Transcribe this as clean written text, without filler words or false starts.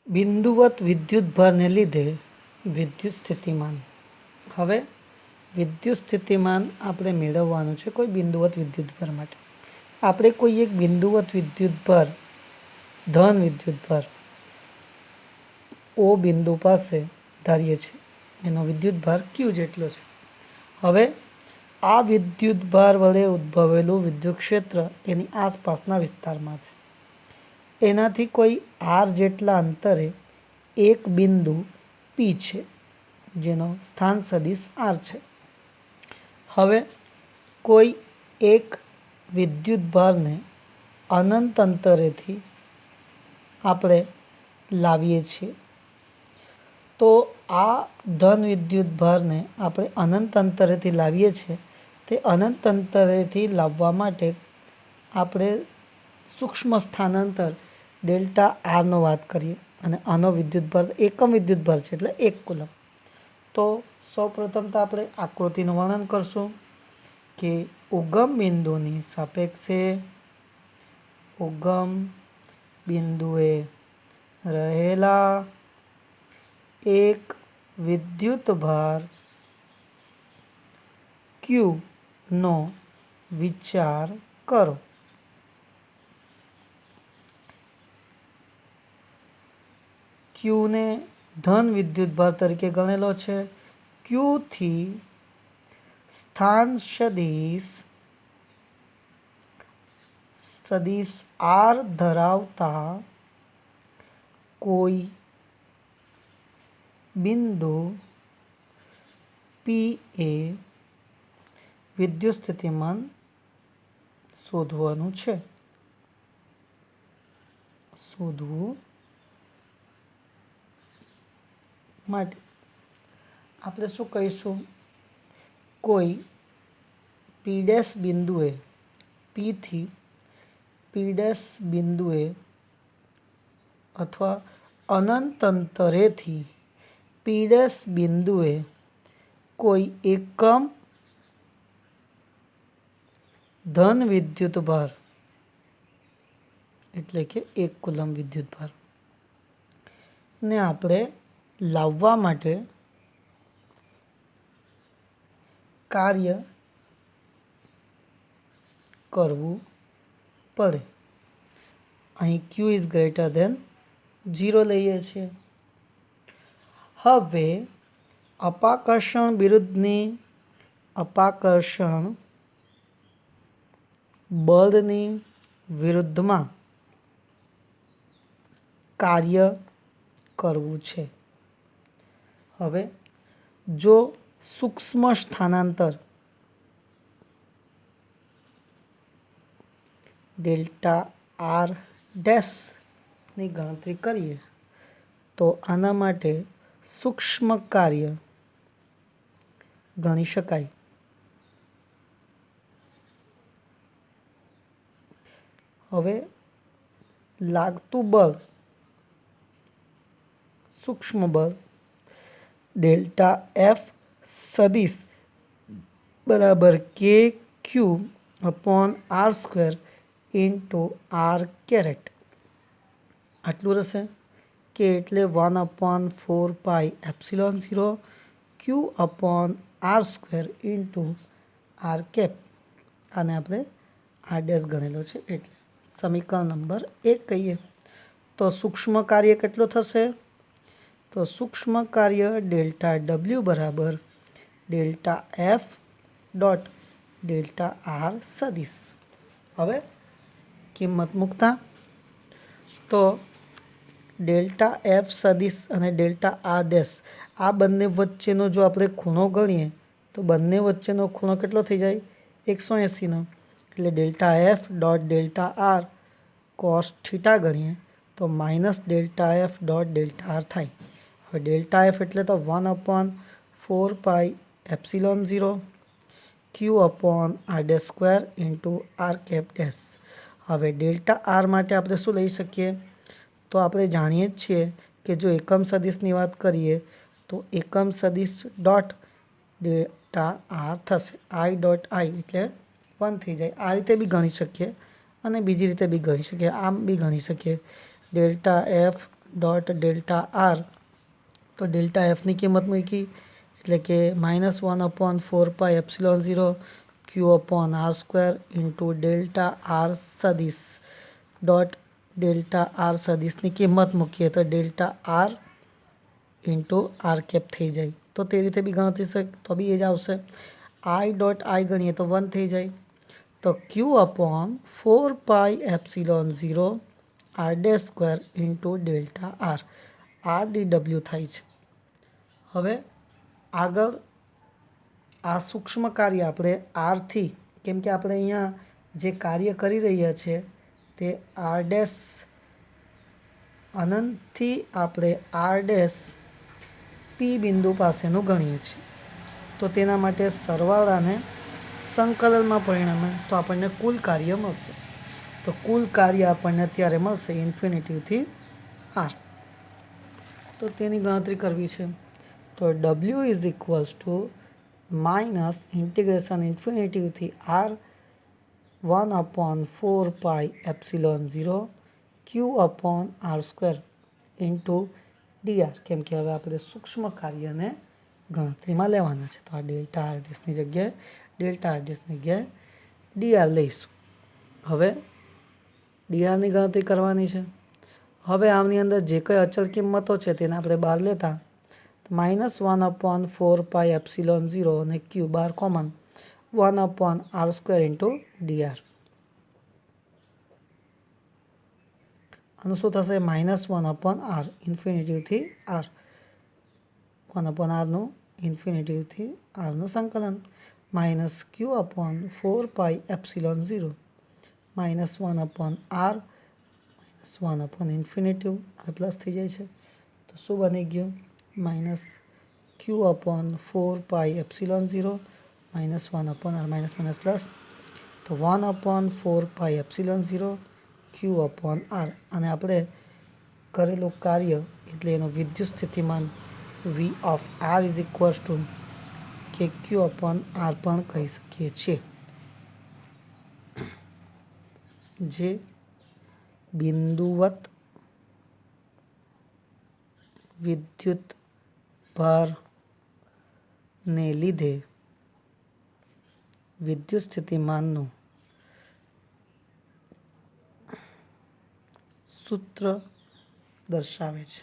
બિંદુવત વિદ્યુતભારને લીધે વિદ્યુત સ્થિતિમાન. હવે વિદ્યુત સ્થિતિમાન આપણે મેળવવાનું છે કોઈ બિંદુવત વિદ્યુતભાર માટે. આપણે કોઈ એક બિંદુવત વિદ્યુતભાર ધન વિદ્યુતભાર ઓ બિંદુ પાસે ધારીએ છીએ, એનો વિદ્યુતભાર ક્યુ જેટલો છે. હવે આ વિદ્યુતભાર વડે ઉદ્ભવેલું વિદ્યુત ક્ષેત્ર એની આસપાસના વિસ્તારમાં છે. એનાથી કોઈ આર જેટલા અંતરે એક બિંદુ પી છે, જેનો સ્થાન સદિશ આર છે. હવે કોઈ એક વિદ્યુતભારને અનંત અંતરેથી આપણે લાવીએ છીએ, તો આ ધન વિદ્યુતભારને આપણે અનંત અંતરેથી લાવીએ છીએ. તે અનંત અંતરેથી લાવવા માટે આપણે સૂક્ષ્મ સ્થાનાંતર ડેલ્ટા આરનો વાત કરીએ, અને આનો વિદ્યુતભાર એકમ વિદ્યુતભાર છે એટલે 1 કુલમ. તો સૌપ્રથમ તો આપણે આકૃતિનું વર્ણન કરશું કે ઉગમ બિંદુની સાપેક્ષે ઉગમ બિંદુએ રહેલા એક વિદ્યુતભાર ક્યુનો વિચાર કરો. ક્યુને ધન વિદ્યુતભાર તરીકે ગણેલો છે. ક્યુથી સ્થાન સદિશ આર ધરાવતા કોઈ બિંદુ પી એ વિદ્યુત સ્થિતિમાન શોધવાનું છે. શોધવું માટે આપણે શું કહીશું, કોઈ પી' બિંદુએ પીથી પી' બિંદુએ અથવા અનંત અંતરેથી પી' બિંદુએ કોઈ એકમ ધન વિદ્યુતભાર એટલે કે 1 કુલમ વિદ્યુતભાર ને આપણે લાવવા માટે કાર્ય કરવું પડે. અહીં ક્યુ ઇઝ ગ્રેટર ધેન 0 લઈએ છીએ. હવે અપાકર્ષણ વિરુદ્ધની અપાકર્ષણ બળની વિરુદ્ધમાં કાર્ય કરવું છે. હવે જો સૂક્ષ્મ સ્થાનાંતર ડેલ્ટા આર ડેશની ગણતરી કરીએ, તો આના માટે સૂક્ષ્મ કાર્ય ગણી શકાય. હવે લાગતું બળ, સૂક્ષ્મ બળ ડેલ્ટા એફ સદિશ બરાબર કે Q upon R square into R caret આટલું રહેશે. કે એટલે 1/4πε0 Q upon R square into R cap. આને આપણે આર ડેશ ગણેલો છે એટલે સમીકરણ નંબર 1 કહીએ. તો સૂક્ષ્મ કાર્ય કેટલું થશે, તો સૂક્ષ્મ કાર્ય ડેલ્ટા ડબલ્યુ બરાબર delta F dot delta R સદિશ. હવે કિંમત મૂકતા તો ડેલ્ટા એફ સદિશ અને ડેલ્ટા આર ડેશ આ બંને વચ્ચેનો જો આપણે ખૂણો ગણીએ તો બંને વચ્ચેનો ખૂણો કેટલો થઈ જાય, 180નો. એટલે delta F dot delta R cos theta ગણીએ તો minus delta F dot delta R થાય. હવે ડેલ્ટા એફ એટલે તો 1/4πε0 Q upon R dash square into R cap dash. હવે ડેલ્ટા આર માટે આપણે શું લઈ શકીએ, તો આપણે જાણીએ જ છીએ કે જો એકમ સદિશની વાત કરીએ તો એકમ સદિશ ડોટ ડેલ્ટા આર થશે. આઈ ડોટ આઈ એટલે 1 થઈ જાય. આ રીતે બી ગણી શકીએ અને બીજી રીતે બી ગણી શકીએ, આમ બી ગણી શકીએ. Delta F dot delta R, તો ડેલ્ટા એફની કિંમત મૂકી એટલે કે -1/4πε0 Q/r² ઇન્ટુ ડેલ્ટા આર સદિશ ડોટ ડેલ્ટા આર સદિશની કિંમત મૂકીએ તો delta R into R cap થઈ જાય. તો તે રીતે બી ગણતરી તો બી એ જ આવશે. આઈ ડોટ આઈ ગણીએ તો 1 થઈ જાય. તો Q/4πε0 r² into delta R, R DW થાય છે. હવે આગળ આ સૂક્ષ્મ કાર્ય આપણે આરથી, કેમ કે આપણે અહીંયા જે કાર્ય કરી રહ્યા છીએ તે r' અનંતથી આપણે r' પી બિંદુ પાસેનું ગણીએ છીએ. તો તેના માટે સરવાળાને સંકલનમાં પરિણમે તો આપણને કુલ કાર્ય મળશે. તો કુલ કાર્ય આપણને અત્યારે મળશે ઇન્ફિનિટીથી આર. તો તેની ગણતરી કરવી છે. તો W is equals to -integration ∞ R 1/4πε0 Q/r² into dr. કેમ કે હવે આપણે સૂક્ષ્મ કાર્યને ગણતરીમાં લેવાના છે. તો આ ડેલ્ટા આરડેસની જગ્યાએ dr લઈશું. હવે drની ગણતરી કરવાની છે. હવે આની અંદર જે કંઈ અચળ કિંમતો છે તેને આપણે બહાર લેતા -1/4πε0 અને q બાર કોમન 1/r² ઇન્ટુ dr. આનું શું થશે? -1/r ઇન્ફિનિટીથી આર, 1/rનું ઇન્ફિનિટીથી આરનું સંકલન -q/4πε0 -1/r -1/∞ આ પ્લસ થઈ જાય છે. તો શું બની ગયું? -q/4πε0 -1/r માઇનસ પ્લસ, તો 1/4πε0 Q/r. અને આપણે કરેલું કાર્ય એટલે એનું વિદ્યુત સ્થિતિમાન V of R is equals two કે Q/r પણ કહી શકીએ છીએ, જે બિંદુવત વિદ્યુત ભારને લીધે વિદ્યુત સ્થિતિમાનનું સૂત્ર દર્શાવે છે.